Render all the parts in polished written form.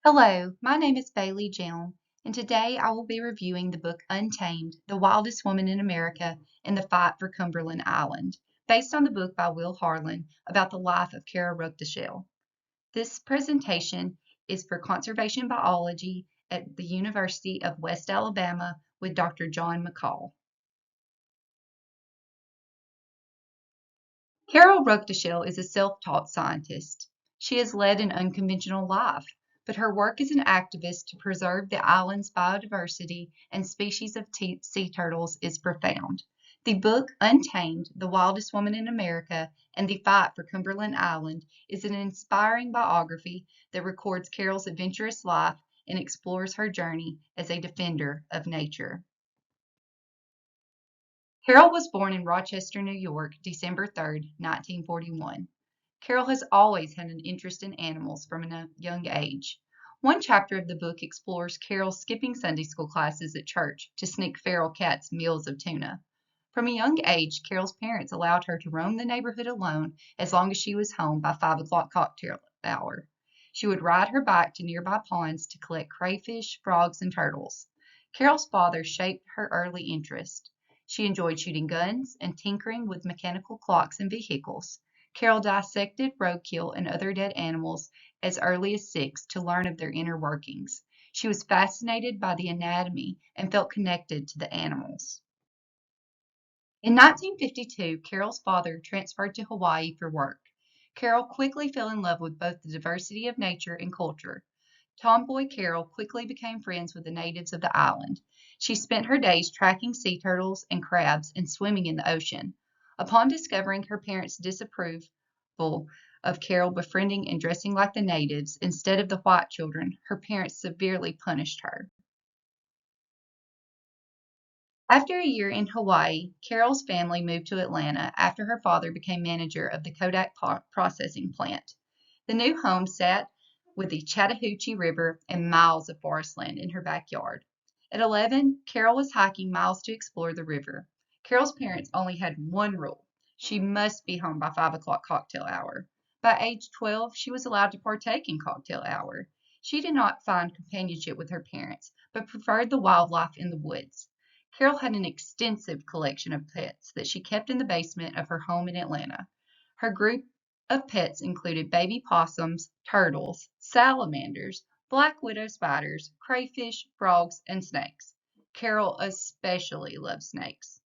Hello, my name is Bailey Hjelm, and today I will be reviewing the book Untamed, The Wildest Woman in America and the Fight for Cumberland Island, based on the book by Will Harlan about the life of Kara Ruckteschell. This presentation is for conservation biology at the University of West Alabama with Dr. John McCall. Kara Ruckteschell is a self-taught scientist. She has led an unconventional life, but her work as an activist to preserve the island's biodiversity and species of sea turtles is profound. The book Untamed, The Wildest Woman in America and the Fight for Cumberland Island is an inspiring biography that records Carol's adventurous life and explores her journey as a defender of nature. Carol was born in Rochester, New York, December 3, 1941. Carol has always had an interest in animals from a young age. One chapter of the book explores Carol skipping Sunday school classes at church to sneak feral cats meals of tuna. From a young age, Carol's parents allowed her to roam the neighborhood alone as long as she was home by 5 o'clock cocktail hour. She would ride her bike to nearby ponds to collect crayfish, frogs, and turtles. Carol's father shaped her early interest. She enjoyed shooting guns and tinkering with mechanical clocks and vehicles. Carol dissected roadkill and other dead animals as early as 6 to learn of their inner workings. She was fascinated by the anatomy and felt connected to the animals. In 1952, Carol's father transferred to Hawaii for work. Carol quickly fell in love with both the diversity of nature and culture. Tomboy Carol quickly became friends with the natives of the island. She spent her days tracking sea turtles and crabs and swimming in the ocean. Upon discovering her parents' disapproval of Carol befriending and dressing like the natives instead of the white children, her parents severely punished her. After a year in Hawaii, Carol's family moved to Atlanta after her father became manager of the Kodak processing plant. The new home sat with the Chattahoochee River and miles of forest land in her backyard. At 11, Carol was hiking miles to explore the river. Carol's parents only had one rule. She must be home by 5 o'clock cocktail hour. By age 12, she was allowed to partake in cocktail hour. She did not find companionship with her parents, but preferred the wildlife in the woods. Carol had an extensive collection of pets that she kept in the basement of her home in Atlanta. Her group of pets included baby possums, turtles, salamanders, black widow spiders, crayfish, frogs, and snakes. Carol especially loved snakes.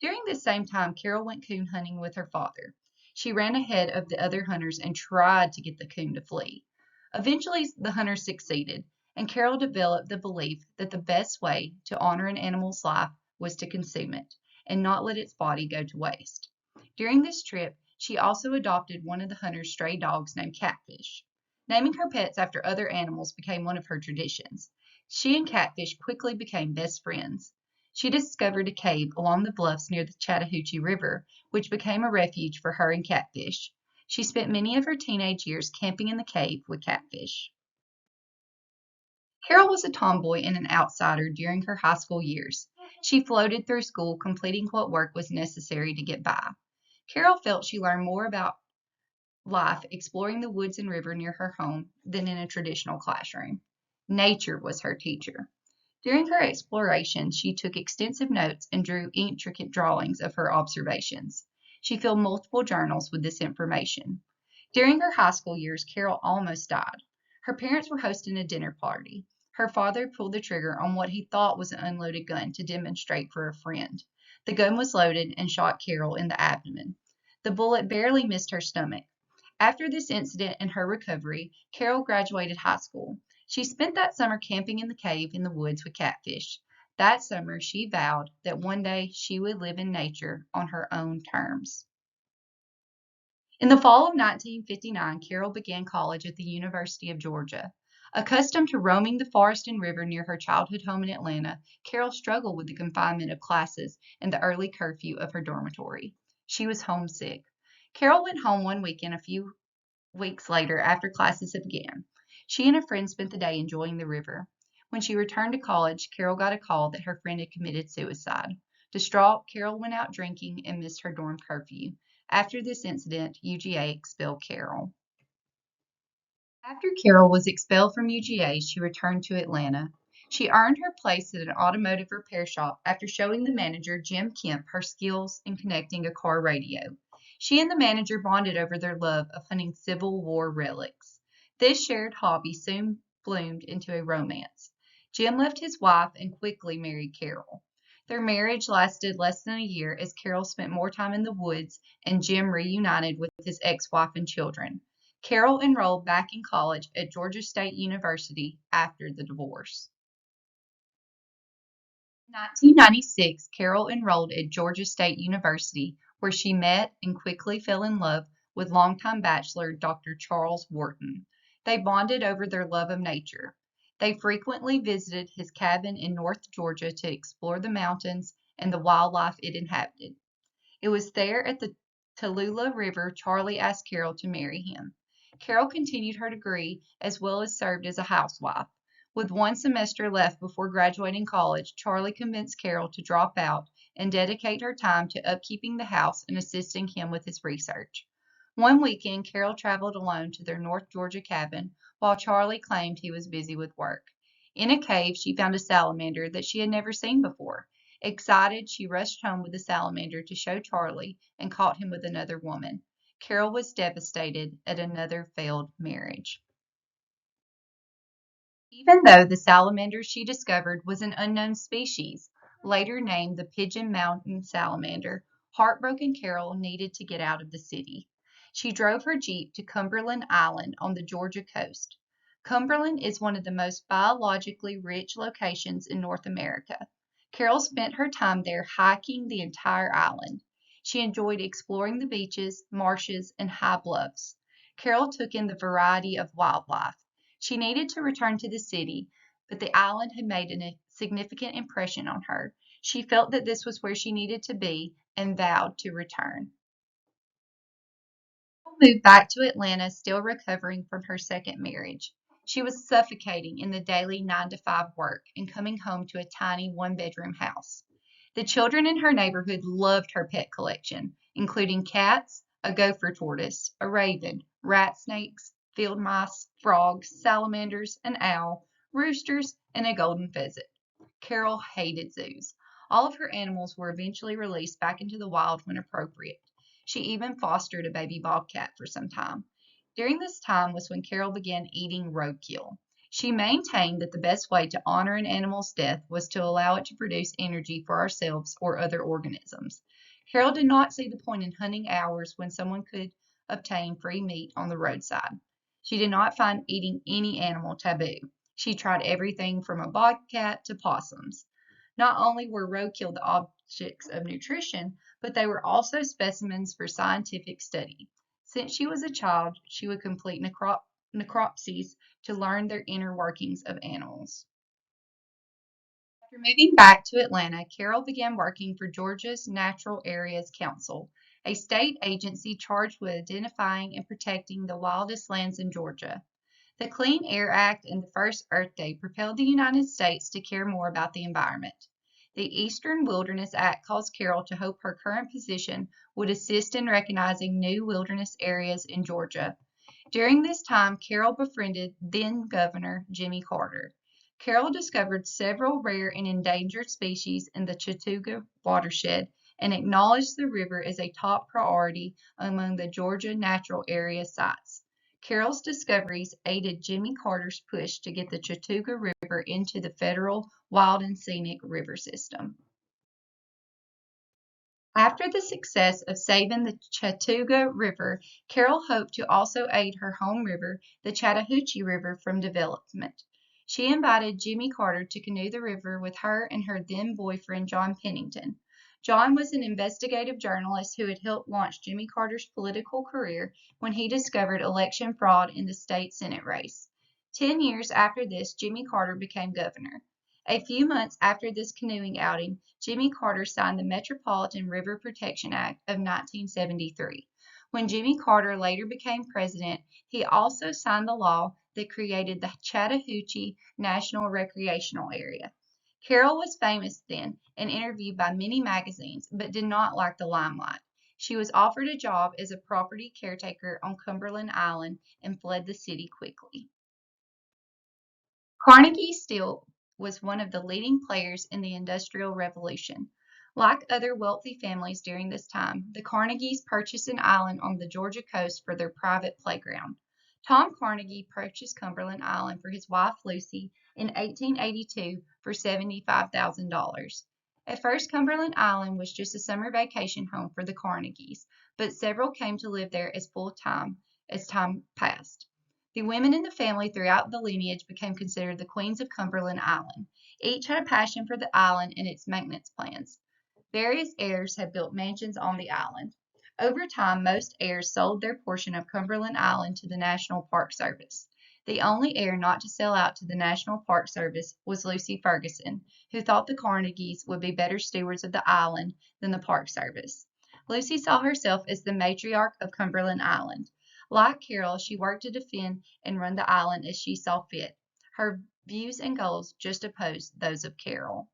During this same time, Carol went coon hunting with her father. She ran ahead of the other hunters and tried to get the coon to flee. Eventually, the hunters succeeded, and Carol developed the belief that the best way to honor an animal's life was to consume it and not let its body go to waste. During this trip, she also adopted one of the hunters' stray dogs named Catfish. Naming her pets after other animals became one of her traditions. She and Catfish quickly became best friends. She discovered a cave along the bluffs near the Chattahoochee River, which became a refuge for her and Catfish. She spent many of her teenage years camping in the cave with Catfish. Carol was a tomboy and an outsider during her high school years. She floated through school, completing what work was necessary to get by. Carol felt she learned more about life exploring the woods and river near her home than in a traditional classroom. Nature was her teacher. During her exploration, she took extensive notes and drew intricate drawings of her observations. She filled multiple journals with this information. During her high school years, Carol almost died. Her parents were hosting a dinner party. Her father pulled the trigger on what he thought was an unloaded gun to demonstrate for a friend. The gun was loaded and shot Carol in the abdomen. The bullet barely missed her stomach. After this incident and her recovery, Carol graduated high school. She spent that summer camping in the cave in the woods with Catfish. That summer, she vowed that one day she would live in nature on her own terms. In the fall of 1959, Carol began college at the University of Georgia. Accustomed to roaming the forest and river near her childhood home in Atlanta, Carol struggled with the confinement of classes and the early curfew of her dormitory. She was homesick. Carol went home one weekend a few weeks later after classes had begun. She and a friend spent the day enjoying the river. When she returned to college, Carol got a call that her friend had committed suicide. Distraught, Carol went out drinking and missed her dorm curfew. After this incident, UGA expelled Carol. After Carol was expelled from UGA, she returned to Atlanta. She earned her place at an automotive repair shop after showing the manager, Jim Kemp, her skills in connecting a car radio. She and the manager bonded over their love of hunting Civil War relics. This shared hobby soon bloomed into a romance. Jim left his wife and quickly married Carol. Their marriage lasted less than a year as Carol spent more time in the woods and Jim reunited with his ex-wife and children. Carol enrolled back in college at Georgia State University after the divorce. In 1996, Carol enrolled at Georgia State University, where she met and quickly fell in love with longtime bachelor Dr. Charles Wharton. They bonded over their love of nature. They frequently visited his cabin in North Georgia to explore the mountains and the wildlife it inhabited. It was there at the Tallulah River Charlie asked Carol to marry him. Carol continued her degree as well as served as a housewife. With one semester left before graduating college, Charlie convinced Carol to drop out and dedicate her time to upkeeping the house and assisting him with his research. One weekend, Carol traveled alone to their North Georgia cabin while Charlie claimed he was busy with work. In a cave, she found a salamander that she had never seen before. Excited, she rushed home with the salamander to show Charlie and caught him with another woman. Carol was devastated at another failed marriage. Even though the salamander she discovered was an unknown species, later named the Pigeon Mountain salamander, heartbroken Carol needed to get out of the city. She drove her Jeep to Cumberland Island on the Georgia coast. Cumberland is one of the most biologically rich locations in North America. Carol spent her time there hiking the entire island. She enjoyed exploring the beaches, marshes, and high bluffs. Carol took in the variety of wildlife. She needed to return to the city, but the island had made a significant impression on her. She felt that this was where she needed to be and vowed to return. She moved back to Atlanta, still recovering from her second marriage. She was suffocating in the daily 9 to 5 work and coming home to a tiny one-bedroom house. The children in her neighborhood loved her pet collection, including cats, a gopher tortoise, a raven, rat snakes, field mice, frogs, salamanders, an owl, roosters, and a golden pheasant. Carol hated zoos. All of her animals were eventually released back into the wild when appropriate. She even fostered a baby bobcat for some time. During this time was when Carol began eating roadkill. She maintained that the best way to honor an animal's death was to allow it to produce energy for ourselves or other organisms. Carol did not see the point in hunting hours when someone could obtain free meat on the roadside. She did not find eating any animal taboo. She tried everything from a bobcat to possums. Not only were roadkill the objects of nutrition, but they were also specimens for scientific study. Since she was a child, she would complete necropsies to learn their inner workings of animals. After moving back to Atlanta, Carol began working for Georgia's Natural Areas Council, a state agency charged with identifying and protecting the wildest lands in Georgia. The Clean Air Act and the first Earth Day propelled the United States to care more about the environment. The Eastern Wilderness Act caused Carol to hope her current position would assist in recognizing new wilderness areas in Georgia. During this time, Carol befriended then Governor Jimmy Carter. Carol discovered several rare and endangered species in the Chattooga watershed and acknowledged the river as a top priority among the Georgia natural area sites. Carroll's discoveries aided Jimmy Carter's push to get the Chattooga River into the federal Wild and Scenic River System. After the success of saving the Chattooga River, Carol hoped to also aid her home river, the Chattahoochee River, from development. She invited Jimmy Carter to canoe the river with her and her then boyfriend, John Pennington. John was an investigative journalist who had helped launch Jimmy Carter's political career when he discovered election fraud in the state Senate race. 10 years after this, Jimmy Carter became governor. A few months after this canoeing outing, Jimmy Carter signed the Metropolitan River Protection Act of 1973. When Jimmy Carter later became president, he also signed the law that created the Chattahoochee National Recreational Area. Carol was famous then and interviewed by many magazines, but did not like the limelight. She was offered a job as a property caretaker on Cumberland Island and fled the city quickly. Carnegie Steel was one of the leading players in the Industrial Revolution. Like other wealthy families during this time, the Carnegies purchased an island on the Georgia coast for their private playground. Tom Carnegie purchased Cumberland Island for his wife Lucy in 1882 for $75,000. At first, Cumberland Island was just a summer vacation home for the Carnegies, but several came to live there as full time as time passed. The women in the family throughout the lineage became considered the queens of Cumberland Island. Each had a passion for the island and its maintenance plans. Various heirs had built mansions on the island. Over time, most heirs sold their portion of Cumberland Island to the National Park Service. The only heir not to sell out to the National Park Service was Lucy Ferguson, who thought the Carnegies would be better stewards of the island than the Park Service. Lucy saw herself as the matriarch of Cumberland Island. Like Carol, she worked to defend and run the island as she saw fit. Her views and goals just opposed those of Carol.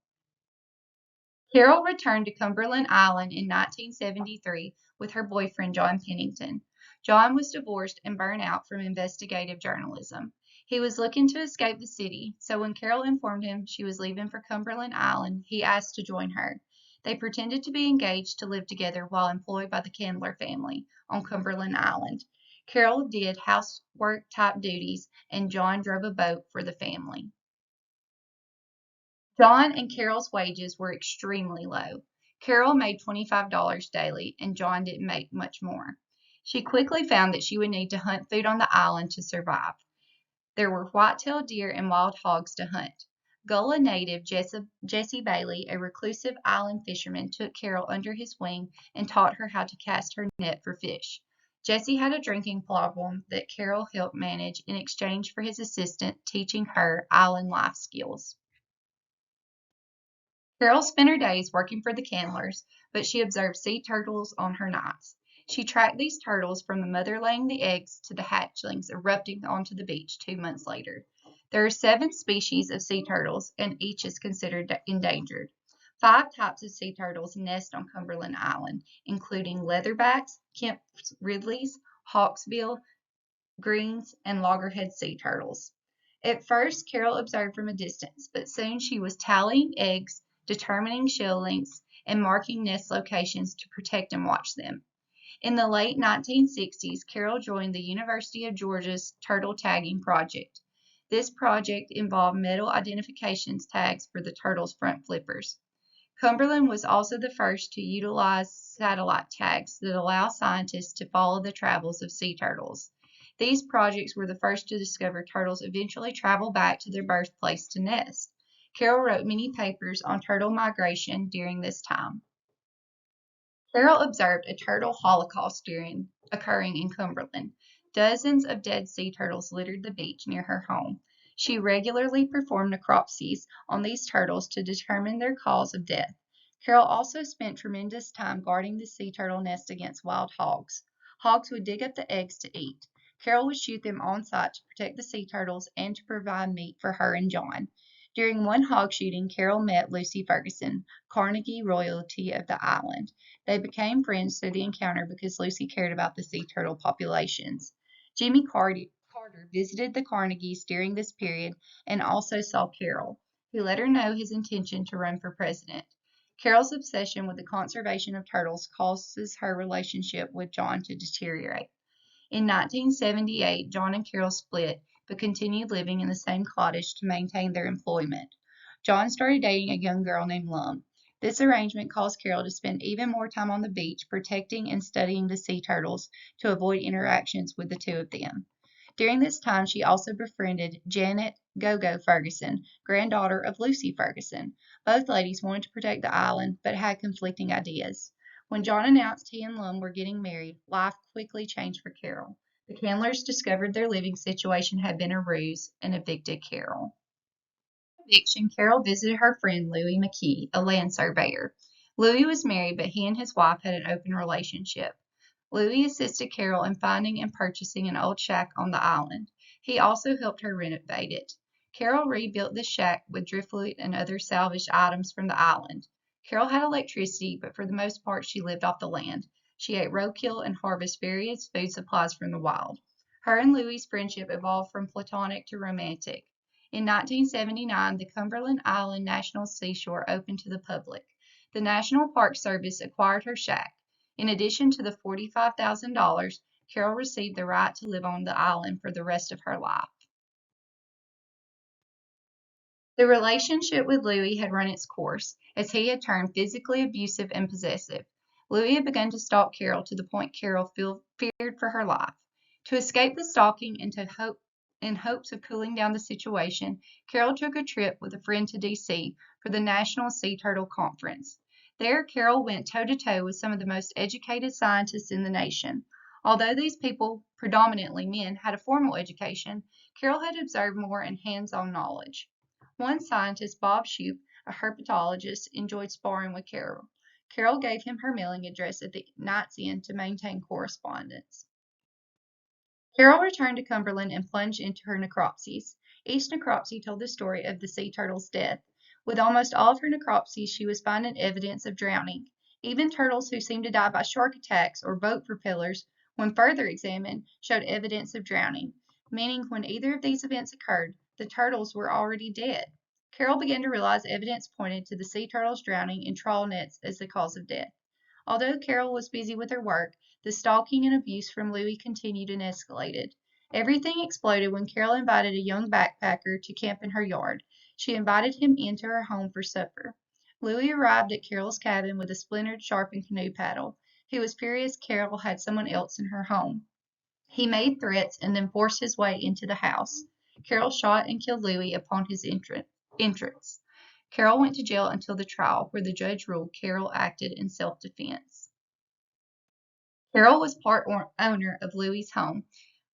Carol returned to Cumberland Island in 1973 with her boyfriend John Pennington. John was divorced and burned out from investigative journalism. He was looking to escape the city, so when Carol informed him she was leaving for Cumberland Island, he asked to join her. They pretended to be engaged to live together while employed by the Candler family on Cumberland Island. Carol did housework type duties, and John drove a boat for the family. John and Carol's wages were extremely low. Carol made $25 daily, and John didn't make much more. She quickly found that she would need to hunt food on the island to survive. There were white-tailed deer and wild hogs to hunt. Gullah native Jesse Bailey, a reclusive island fisherman, took Carol under his wing and taught her how to cast her net for fish. Jesse had a drinking problem that Carol helped manage in exchange for his assistant teaching her island life skills. Carol spent her days working for the Candlers, but she observed sea turtles on her nights. She tracked these turtles from the mother laying the eggs to the hatchlings erupting onto the beach 2 months later. There are 7 species of sea turtles, and each is considered endangered. 5 types of sea turtles nest on Cumberland Island, including leatherbacks, Kemp's Ridleys, hawksbill, greens, and loggerhead sea turtles. At first, Carol observed from a distance, but soon she was tallying eggs, determining shell lengths, and marking nest locations to protect and watch them. In the late 1960s, Carol joined the University of Georgia's turtle tagging project. This project involved metal identification tags for the turtles' front flippers. Cumberland was also the first to utilize satellite tags that allow scientists to follow the travels of sea turtles. These projects were the first to discover turtles eventually travel back to their birthplace to nest. Carol wrote many papers on turtle migration during this time. Carol observed a turtle holocaust occurring in Cumberland. Dozens of dead sea turtles littered the beach near her home. She regularly performed necropsies on these turtles to determine their cause of death. Carol also spent tremendous time guarding the sea turtle nest against wild hogs. Hogs would dig up the eggs to eat. Carol would shoot them on sight to protect the sea turtles and to provide meat for her and John. During one hog shooting, Carol met Lucy Ferguson, Carnegie royalty of the island. They became friends through the encounter because Lucy cared about the sea turtle populations. Jimmy Carter visited the Carnegies during this period and also saw Carol. He let her know his intention to run for president. Carol's obsession with the conservation of turtles causes her relationship with John to deteriorate. In 1978, John and Carol split, but continued living in the same cottage to maintain their employment. John started dating a young girl named Lum. This arrangement caused Carol to spend even more time on the beach protecting and studying the sea turtles to avoid interactions with the two of them. During this time, she also befriended Janet Go-Go Ferguson, granddaughter of Lucy Ferguson. Both ladies wanted to protect the island, but had conflicting ideas. When John announced he and Lum were getting married, life quickly changed for Carol. The Candlers discovered their living situation had been a ruse and evicted Carol. Eviction, Carol visited her friend Louis McKee, a land surveyor. Louis was married, but he and his wife had an open relationship. Louis assisted Carol in finding and purchasing an old shack on the island. He also helped her renovate it. Carol rebuilt the shack with driftwood and other salvaged items from the island. Carol had electricity, but for the most part she lived off the land. She ate roadkill and harvested various food supplies from the wild. Her and Louis's friendship evolved from platonic to romantic. In 1979, the Cumberland Island National Seashore opened to the public. The National Park Service acquired her shack. In addition to the $45,000, Carol received the right to live on the island for the rest of her life. The relationship with Louis had run its course, as he had turned physically abusive and possessive. Louis had begun to stalk Carol to the point Carol feared for her life. To escape the stalking and in hopes of cooling down the situation, Carol took a trip with a friend to D.C. for the National Sea Turtle Conference. There, Carol went toe-to-toe with some of the most educated scientists in the nation. Although these people, predominantly men, had a formal education, Carol had observed more and hands-on knowledge. One scientist, Bob Shoup, a herpetologist, enjoyed sparring with Carol. Carol gave him her mailing address at the night's end to maintain correspondence. Carol returned to Cumberland and plunged into her necropsies. Each necropsy told the story of the sea turtle's death. With almost all of her necropsies, she was finding evidence of drowning. Even turtles who seemed to die by shark attacks or boat propellers, when further examined, showed evidence of drowning, meaning when either of these events occurred, the turtles were already dead. Carol began to realize evidence pointed to the sea turtles drowning in trawl nets as the cause of death. Although Carol was busy with her work, the stalking and abuse from Louis continued and escalated. Everything exploded when Carol invited a young backpacker to camp in her yard. She invited him into her home for supper. Louis arrived at Carol's cabin with a splintered, sharpened canoe paddle. He was furious Carol had someone else in her home. He made threats and then forced his way into the house. Carol shot and killed Louis upon his entrance. Carol went to jail until the trial, where the judge ruled Carol acted in self-defense. Carol was part owner of Louis's home,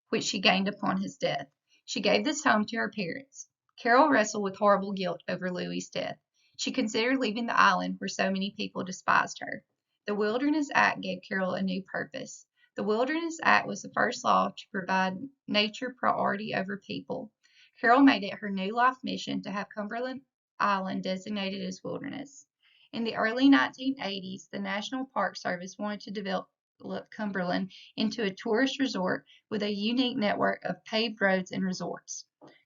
which she gained upon his death. She gave this home to her parents. Carol wrestled with horrible guilt over Louis's death. She considered leaving the island where so many people despised her. The Wilderness Act gave Carol a new purpose. The Wilderness Act was the first law to provide nature priority over people. Carol made it her new life mission to have Cumberland Island designated as wilderness. In the early 1980s, the National Park Service wanted to develop Cumberland into a tourist resort with a unique network of paved roads and resorts.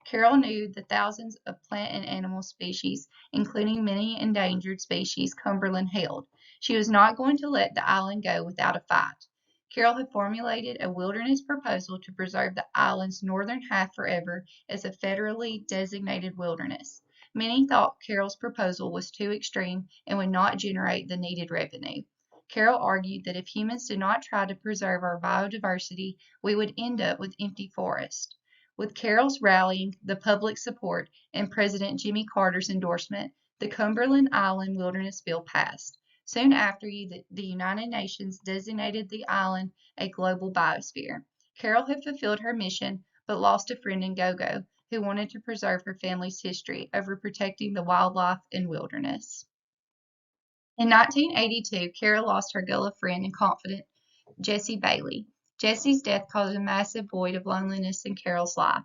Carol knew the thousands of plant and animal species, including many endangered species, Cumberland held. She was not going to let the island go without a fight. Carol had formulated a wilderness proposal to preserve the island's northern half forever as a federally designated wilderness. Many thought Carol's proposal was too extreme and would not generate the needed revenue. Carol argued that if humans did not try to preserve our biodiversity, we would end up with empty forests. With Carol's rallying, the public support, and President Jimmy Carter's endorsement, the Cumberland Island Wilderness Bill passed. Soon after, the United Nations designated the island a global biosphere. Carol had fulfilled her mission, but lost a friend in Gogo, who wanted to preserve her family's history over protecting the wildlife and wilderness. In 1982, Carol lost her gullible friend and confidant, Jessie Bailey. Jessie's death caused a massive void of loneliness in Carol's life.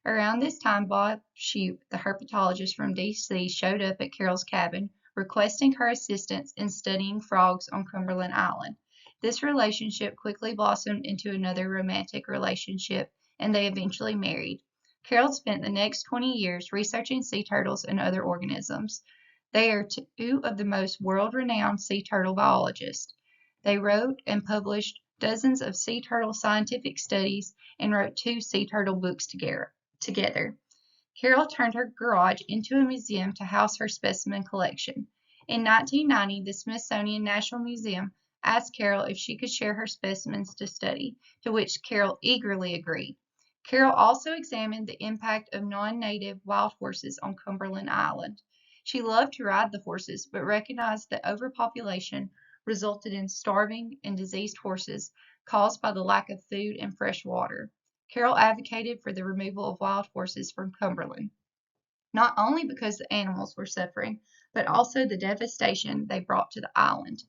Around this time, Bob Shoup, the herpetologist from D.C., showed up at Carol's cabin, requesting her assistance in studying frogs on Cumberland Island. This relationship quickly blossomed into another romantic relationship, and they eventually married. Carol spent the next 20 years researching sea turtles and other organisms. They are two of the most world-renowned sea turtle biologists. They wrote and published dozens of sea turtle scientific studies and wrote 2 sea turtle books together. Carol turned her garage into a museum to house her specimen collection. In 1990, the Smithsonian National Museum asked Carol if she could share her specimens to study, to which Carol eagerly agreed. Carol also examined the impact of non-native wild horses on Cumberland Island. She loved to ride the horses, but recognized that overpopulation resulted in starving and diseased horses caused by the lack of food and fresh water. Carol advocated for the removal of wild horses from Cumberland, not only because the animals were suffering, but also the devastation they brought to the island.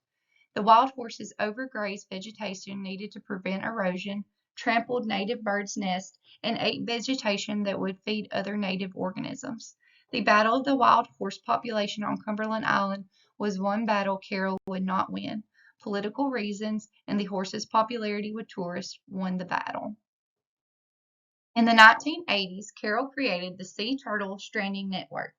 The wild horses overgrazed vegetation needed to prevent erosion, trampled native birds' nests, and ate vegetation that would feed other native organisms. The battle of the wild horse population on Cumberland Island was one battle Carol would not win. political reasons, and the horse's popularity with tourists won the battle. In the 1980s, Carroll created the Sea Turtle Stranding Network.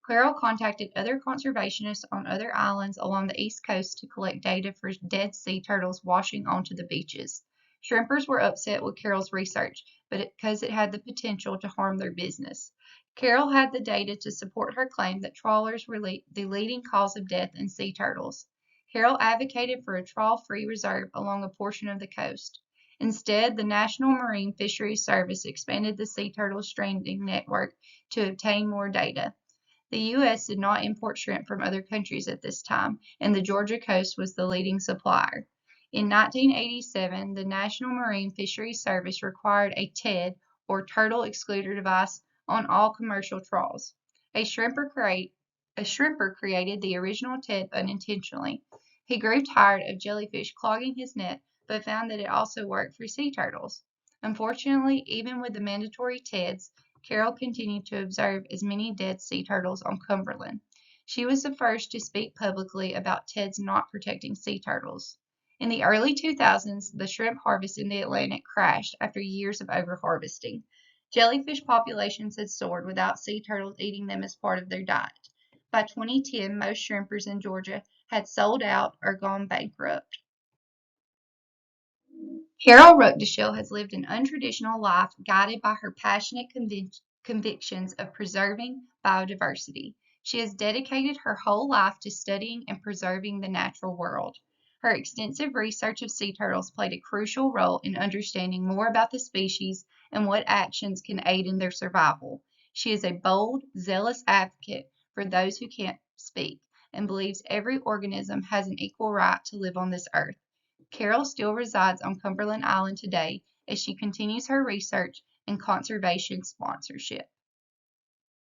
Carroll contacted other conservationists on other islands along the east coast to collect data for dead sea turtles washing onto the beaches. Shrimpers were upset with Carroll's research, because it had the potential to harm their business. Carroll had the data to support her claim that trawlers were the leading cause of death in sea turtles. Carroll advocated for a trawl-free reserve along a portion of the coast. Instead, the National Marine Fisheries Service expanded the sea turtle stranding network to obtain more data. The U.S. did not import shrimp from other countries at this time, and the Georgia coast was the leading supplier. In 1987, the National Marine Fisheries Service required a TED, or turtle excluder device, on all commercial trawls. A shrimper created the original TED unintentionally. He grew tired of jellyfish clogging his net, but found that it also worked for sea turtles. Unfortunately, even with the mandatory TEDs, Carroll continued to observe as many dead sea turtles on Cumberland. She was the first to speak publicly about TEDs not protecting sea turtles. In the early 2000s, the shrimp harvest in the Atlantic crashed after years of overharvesting. Jellyfish populations had soared without sea turtles eating them as part of their diet. By 2010, most shrimpers in Georgia had sold out or gone bankrupt. Carol Ruckdeshill has lived an untraditional life guided by her passionate convictions of preserving biodiversity. She has dedicated her whole life to studying and preserving the natural world. Her extensive research of sea turtles played a crucial role in understanding more about the species and what actions can aid in their survival. She is a bold, zealous advocate for those who can't speak and believes every organism has an equal right to live on this earth. Carol still resides on Cumberland Island today as she continues her research and conservation sponsorship.